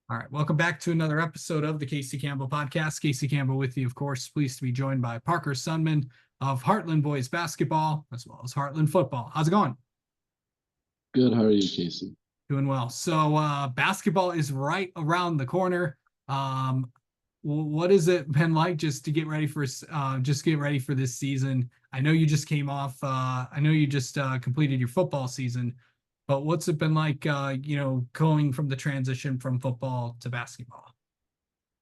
All right, welcome back to another episode of the Casey Campbell podcast. Casey Campbell with you, of course, pleased to be joined by Parker Sundman of Hartland boys basketball as well as Hartland football. How's it going? Good. How are you, Casey? Doing well. So basketball is right around the corner. Um, what has it been like just to get ready for this season? I know you just came off. I know you just completed your football season, but what's it been like? Going from the transition from football to basketball.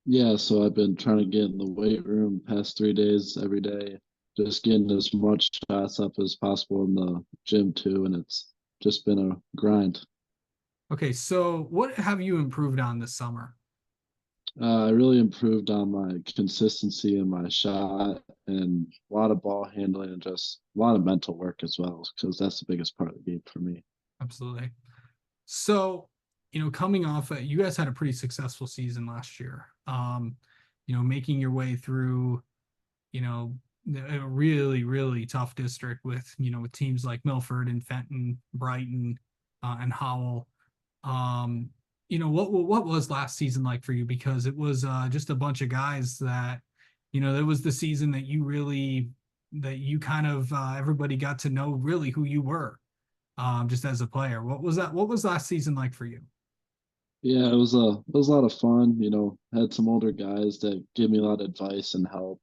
Yeah, so I've been trying to get in the weight room past 3 days every day, just getting as much shots up as possible in the gym too, and it's just been a grind. Okay, so what have you improved on this summer? I really improved on my consistency in my shot and a lot of ball handling and just a lot of mental work as well, because that's the biggest part of the game for me. Absolutely. So, coming off, you guys had a pretty successful season last year. Making your way through, you know, a really, really tough district with teams like Milford and Fenton, Brighton, and Howell. Um, what was last season like for you? Because it was just a bunch of guys that, that was the season that you kind of everybody got to know really who you were, just as a player. What was last season like for you? Yeah, it was a lot of fun. Had some older guys that give me a lot of advice and help.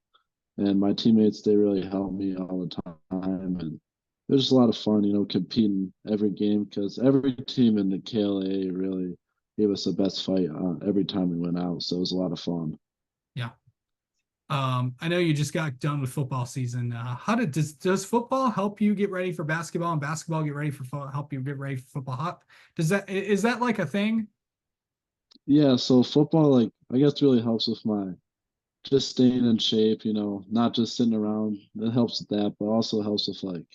And my teammates, they really helped me all the time. And it was just a lot of fun, competing every game because every team in the KLA really gave us the best fight every time we went out. So it was a lot of fun. Yeah. I know you just got done with football season. How does football help you get ready for basketball and basketball get ready for help you get ready for football? Is that like a thing? Yeah, so football, like, I guess really helps with my just staying in shape, not just sitting around. It helps with that, but also helps with like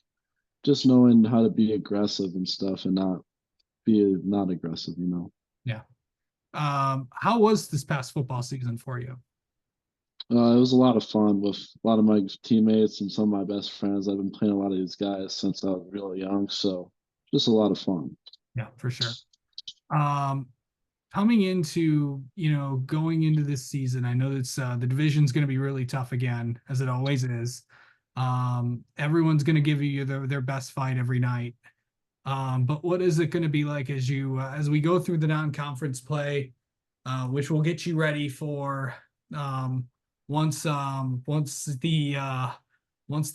just knowing how to be aggressive and stuff and not be not aggressive. Yeah. How was this past football season for you? It was a lot of fun with a lot of my teammates and some of my best friends. I've been playing a lot of these guys since I was really young, so just a lot of fun. Yeah, for sure. Um, Coming into, going into this season, I know that's the division's going to be really tough again, as it always is. Everyone's going to give you their best fight every night. But what is it going to be like as we go through the non-conference play, which will get you ready for um, once the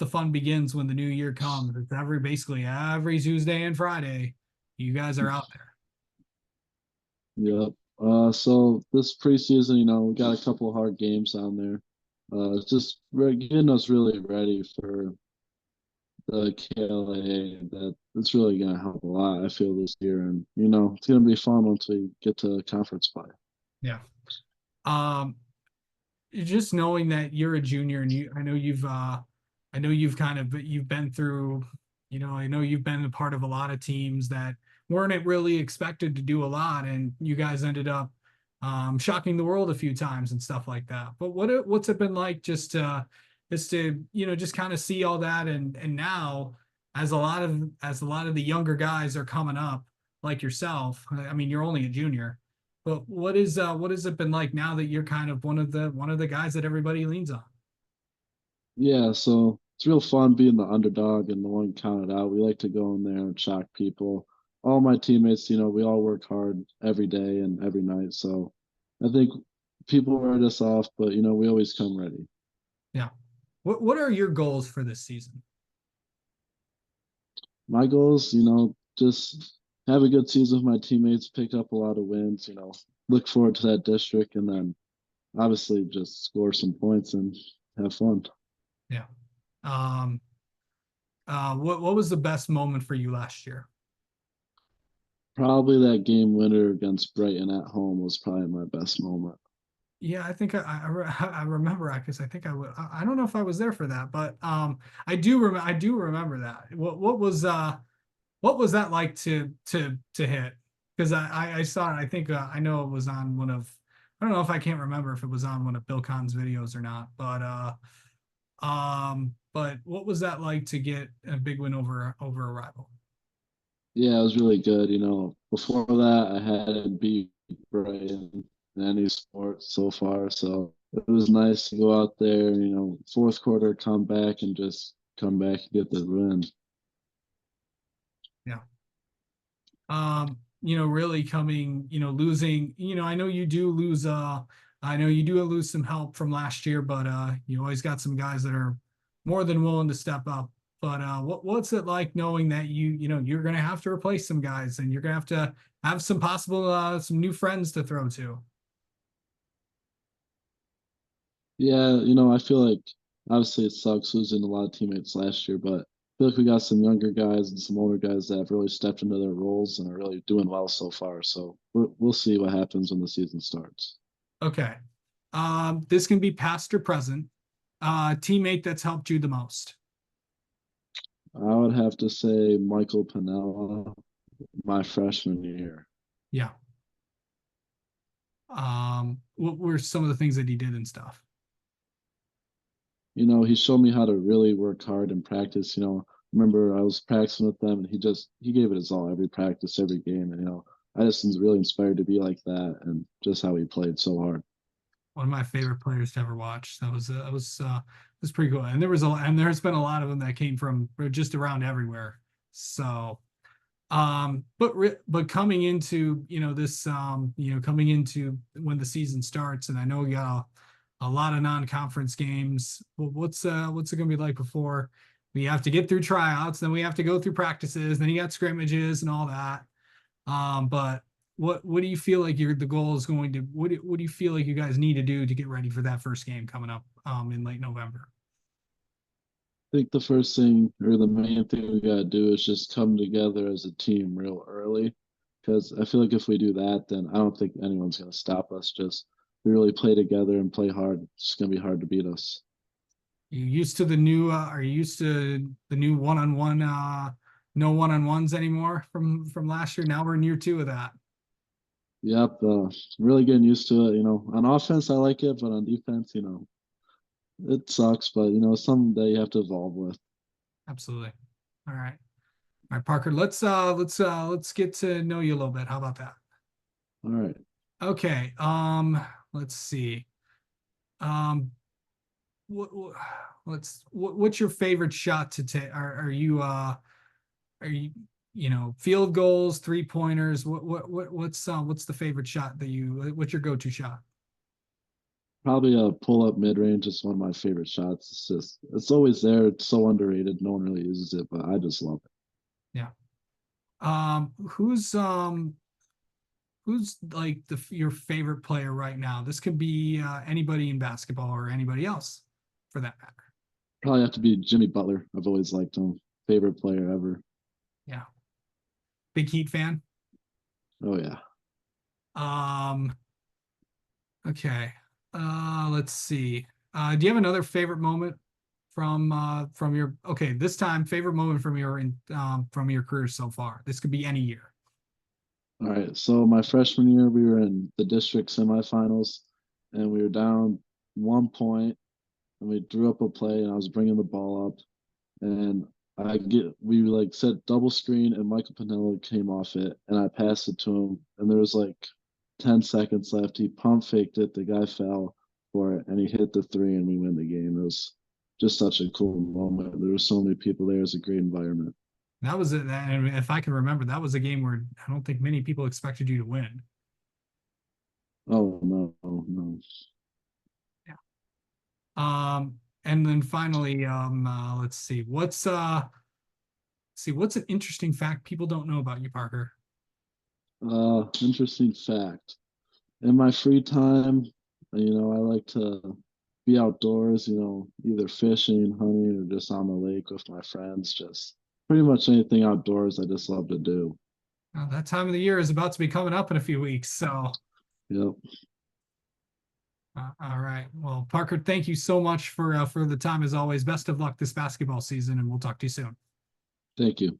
fun begins when the new year comes. It's basically every Tuesday and Friday. You guys are out there. Yep. So this preseason, we got a couple of hard games on there. It's just getting us really ready for the KLA. That it's really gonna help a lot. I feel this year, and it's gonna be fun once we get to conference play. Yeah. Um, just knowing that you're a junior and I know you've been through, I know you've been a part of a lot of teams that weren't really expected to do a lot, and you guys ended up shocking the world a few times and stuff like that. But what's it been like just to just kind of see all that, and now as a lot of the younger guys are coming up like yourself. I mean, you're only a junior, but what has it been like now that you're kind of one of the guys that everybody leans on? Yeah, so it's real fun being the underdog and the one counted out. We like to go in there and shock people. All my teammates, we all work hard every day and every night. So I think people write us off, but we always come ready. Yeah. What are your goals for this season? My goals, just have a good season with my teammates, pick up a lot of wins, look forward to that district, and then obviously just score some points and have fun. Yeah. Um, what was the best moment for you last year? Probably that game winner against Brighton at home was probably my best moment. Yeah, I think I remember that because I think I don't know if I was there for that, but I do remember that. What was that like to hit? Because I saw it. I think I know it was on one of, I don't know if I can't remember if it was on one of Bill Kahn's videos or not, but what was that like to get a big win over a rival? Yeah, it was really good. Before that, I had beat Brighton sucked so far. So it was nice to go out there, fourth quarter, come back and just come back and get the win. Yeah. Really coming, losing, I know you do lose, I know you do lose some help from last year, but you always got some guys that are more than willing to step up. But what's it like knowing that you're gonna have to replace some guys and you're gonna have to have some possible some new friends to throw to? Yeah, I feel like obviously it sucks losing a lot of teammates last year, but I feel like we got some younger guys and some older guys that have really stepped into their roles and are really doing well so far. So we'll see what happens when the season starts. Okay. This can be past or present. Teammate that's helped you the most. I would have to say Michael Pinella, my freshman year. Yeah. What were some of the things that he did and stuff? He showed me how to really work hard in practice. Remember I was practicing with them and he gave it his all every practice, every game. And I just was really inspired to be like that and just how he played so hard. One of my favorite players to ever watch. That was pretty cool. And there's been a lot of them that came from just around everywhere. So but coming into this coming into when the season starts, and I know we got a lot of non-conference games. What's it gonna be like before we have to get through tryouts, then we have to go through practices, then you got scrimmages and all that. But what do you feel like the goal is going to what do you feel like you guys need to do to get ready for that first game coming up in late November? I think the first thing or the main thing we got to do is just come together as a team real early. Because I feel like if we do that, then I don't think anyone's going to stop us. Just we really play together and play hard. It's going to be hard to beat us. You used to the new are you used to the new one-on-one no one-on-ones anymore from last year? Now we're in year two of that. Yep, really getting used to it. On offense, I like it, but on defense, it sucks. But it's something that you have to evolve with. Absolutely. All right. All right, Parker, let's get to know you a little bit. How about that? All right. Okay. Let's see. Um, what what's your favorite shot to take? Are you field goals, three pointers? What's the favorite shot that what's your go-to shot? Probably a pull up mid range is one of my favorite shots. It's always there. It's so underrated. No one really uses it, but I just love it. Yeah. Um, who's um who's like your favorite player right now? This could be anybody in basketball or anybody else for that matter. Probably have to be Jimmy Butler. I've always liked him. Favorite player ever. Yeah. Big Heat fan. Oh yeah. Um, okay. Let's see. Do you have another favorite moment from your okay, this time favorite moment from your career so far? This could be any year. All right. So my freshman year, we were in the district semifinals, and we were down 1 point, and we drew up a play, and I was bringing the ball up, and we like set double screen, and Michael Pinella came off it, and I passed it to him, and there was like 10 seconds left. He pump faked it, the guy fell for it, and he hit the three, and we win the game. It was just such a cool moment. There were so many people there. It was a great environment. That was it. And if I can remember, that was a game where I don't think many people expected you to win. Oh no, no. Yeah. And then finally, what's an interesting fact people don't know about you, Parker? Interesting fact. In my free time, I like to be outdoors, either fishing, hunting, or just on the lake with my friends. Just pretty much anything outdoors I just love to do. That time of the year is about to be coming up in a few weeks. So, Yep. all right. Well, Parker, thank you so much for the time as always. Best of luck this basketball season, and we'll talk to you soon. Thank you.